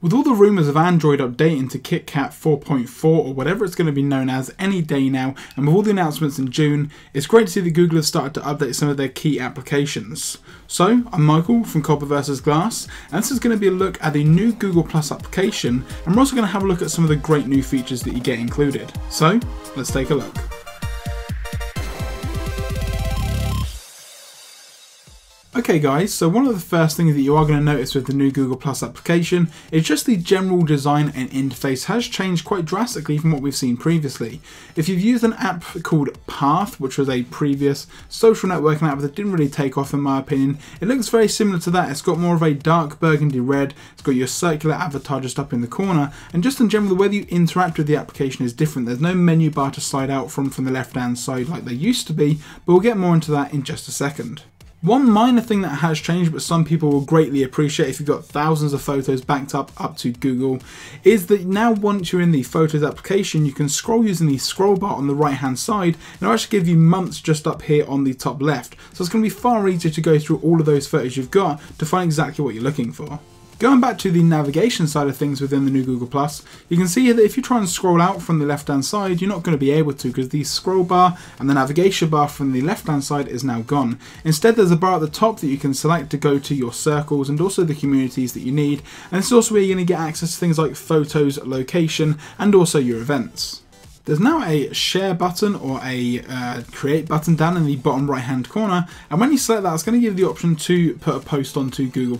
With all the rumours of Android updating to KitKat 4.4 or whatever it's going to be known as any day now, and with all the announcements in June, it's great to see that Google has started to update some of their key applications. So, I'm Michael from Copper vs Glass, and this is going to be a look at the new Google Plus application, and we're also going to have a look at some of the great new features that you get included. So, let's take a look. Okay guys, so one of the first things that you are going to notice with the new Google Plus application is just the general design and interface has changed quite drastically from what we've seen previously. If you've used an app called Path, which was a previous social networking app that didn't really take off in my opinion, it looks very similar to that. It's got more of a dark burgundy red, it's got your circular avatar just up in the corner, and just in general the way that you interact with the application is different. There's no menu bar to slide out from the left hand side like there used to be, but we'll get more into that in just a second. One minor thing that has changed, but some people will greatly appreciate if you've got thousands of photos backed up to Google, is that now once you're in the Photos application, you can scroll using the scroll bar on the right hand side, and it'll actually give you months just up here on the top left. So it's going to be far easier to go through all of those photos you've got to find exactly what you're looking for. Going back to the navigation side of things within the new Google Plus, you can see here that if you try and scroll out from the left hand side, you're not going to be able to because the scroll bar and the navigation bar from the left hand side is now gone. Instead, there's a bar at the top that you can select to go to your circles and also the communities that you need, and it's also where you're going to get access to things like photos, location, and also your events. There's now a share button or a create button down in the bottom right hand corner, and when you select that, it's going to give you the option to put a post onto Google+.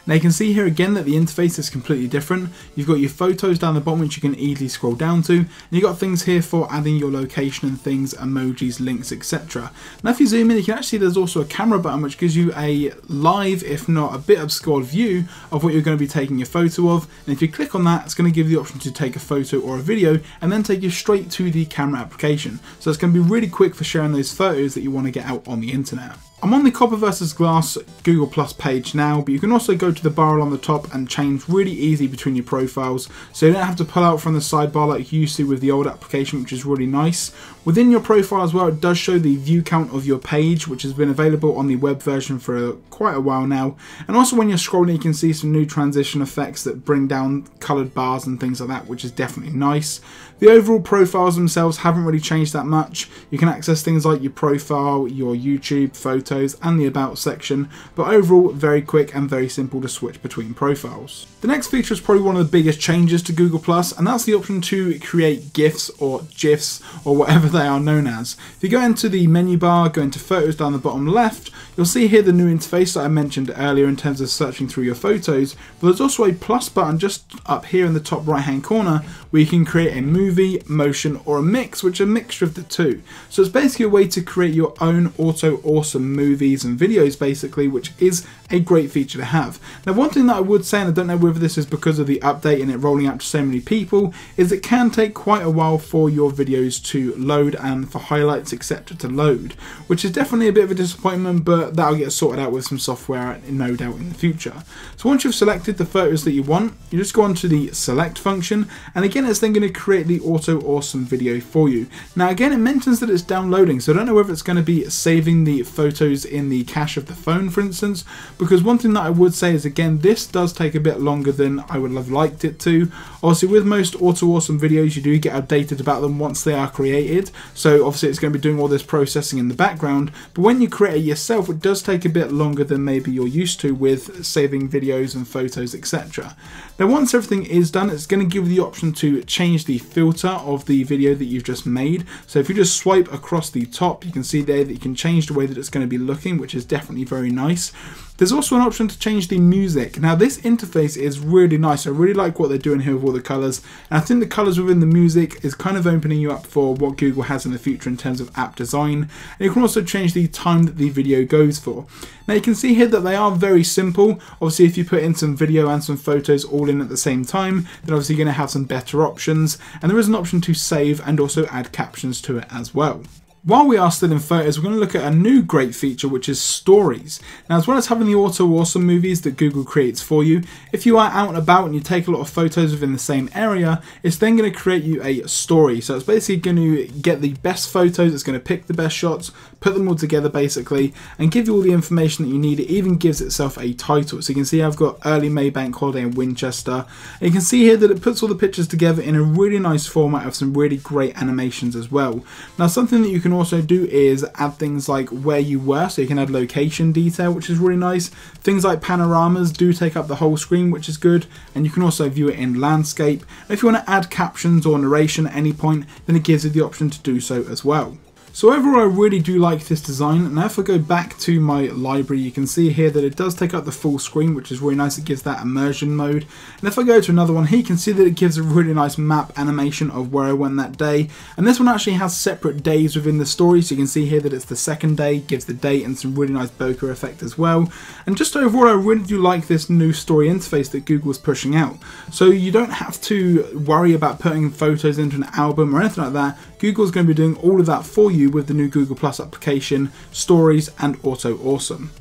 Now you can see here again that the interface is completely different. You've got your photos down the bottom which you can easily scroll down to, and you've got things here for adding your location and things, emojis, links, etc. Now if you zoom in, you can actually see there's also a camera button which gives you a live, if not a bit obscured view of what you're going to be taking a photo of, and if you click on that, it's going to give you the option to take a photo or a video and then take you straight to the camera application. So it's going to be really quick for sharing those photos that you want to get out on the internet. I'm on the Copper vs Glass Google Plus page now, but you can also go to the bar along the top and change really easy between your profiles, so you don't have to pull out from the sidebar like you used to with the old application, which is really nice. Within your profile as well, it does show the view count of your page, which has been available on the web version for quite a while now, and also when you're scrolling you can see some new transition effects that bring down coloured bars and things like that, which is definitely nice. The overall profiles themselves haven't really changed that much. You can access things like your profile, your YouTube, photos, and the About section, but overall very quick and very simple to switch between profiles. The next feature is probably one of the biggest changes to Google Plus, and that's the option to create Gifs or GIFs or whatever they are known as. If you go into the menu bar, go into Photos down the bottom left, you'll see here the new interface that I mentioned earlier in terms of searching through your photos, but there's also a plus button just up here in the top right hand corner where you can create a movie, motion, or a mix, which is a mixture of the two. So it's basically a way to create your own auto awesome movies and videos basically, which is a great feature to have. Now one thing that I would say, and I don't know whether this is because of the update and it rolling out to so many people, is it can take quite a while for your videos to load and for highlights etc to load, which is definitely a bit of a disappointment, but that'll get sorted out with some software no doubt in the future. So once you've selected the photos that you want, you just go on to the select function, and again it's then going to create the auto awesome video for you. Now again it mentions that it's downloading, so I don't know whether it's going to be saving the photos in the cache of the phone for instance, because one thing that I would say is again this does take a bit longer than I would have liked it to. Obviously with most auto awesome videos you do get updated about them once they are created, so obviously it's going to be doing all this processing in the background, but when you create it yourself it does take a bit longer than maybe you're used to with saving videos and photos etc. Now once everything is done, it's going to give you the option to change the filter of the video that you've just made. So if you just swipe across the top, you can see there that you can change the way that it's going to be looking, which is definitely very nice. There's also an option to change the music. Now this interface is really nice. I really like what they're doing here with all the colours, and I think the colours within the music is kind of opening you up for what Google has in the future in terms of app design. And you can also change the time that the video goes for. Now you can see here that they are very simple. Obviously if you put in some video and some photos all in at the same time, then obviously you're going to have some better options, and there is an option to save and also add captions to it as well. While we are still in photos, we're going to look at a new great feature, which is stories. Now, as well as having the auto awesome movies that Google creates for you, if you are out and about and you take a lot of photos within the same area, it's then going to create you a story. So it's basically going to get the best photos, it's going to pick the best shots, put them all together basically, and give you all the information that you need. It even gives itself a title. So you can see I've got early May bank holiday in Winchester. And you can see here that it puts all the pictures together in a really nice format of some really great animations as well. Now, something that you can also do is add things like where you were, so you can add location detail, which is really nice. Things like panoramas do take up the whole screen, which is good, and you can also view it in landscape. And if you want to add captions or narration at any point, then it gives you the option to do so as well. So overall, I really do like this design. Now if I go back to my library, you can see here that it does take up the full screen, which is really nice. It gives that immersion mode. And if I go to another one here, you can see that it gives a really nice map animation of where I went that day. And this one actually has separate days within the story, so you can see here that it's the second day, gives the date and some really nice bokeh effect as well. And just overall, I really do like this new story interface that Google's pushing out. So you don't have to worry about putting photos into an album or anything like that. Google's going to be doing all of that for you with the new Google Plus application, stories, and Auto Awesome.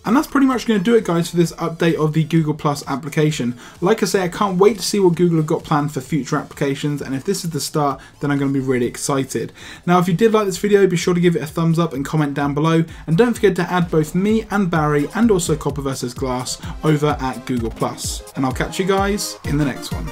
And that's pretty much going to do it, guys, for this update of the Google Plus application. Like I say, I can't wait to see what Google have got planned for future applications, and if this is the start, then I'm going to be really excited. Now, if you did like this video, be sure to give it a thumbs up and comment down below, and don't forget to add both me and Barry, and also Copper vs Glass, over at Google Plus. And I'll catch you guys in the next one.